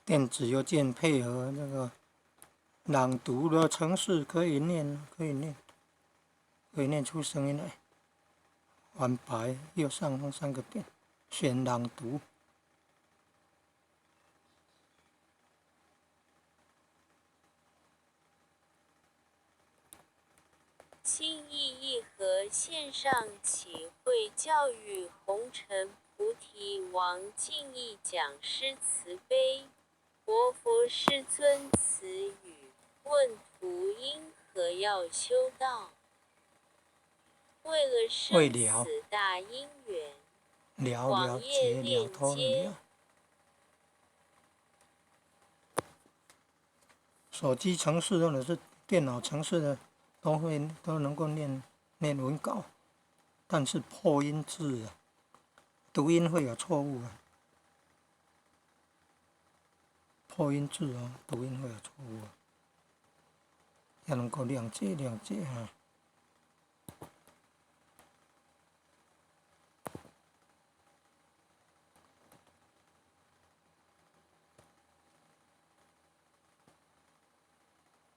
电子邮件配合那个朗读的程式可以念出声音来。完白右上方3个点，选朗读。信义义和线上启慧教育红尘菩提王敬义讲师慈悲，活佛世尊慈语，问途因何要修道？为了生死大因缘，广业链接。手机程式或者是电脑程式的都能够念文稿，但是破音字读音会有错误破音字读音会有错误要能够谅解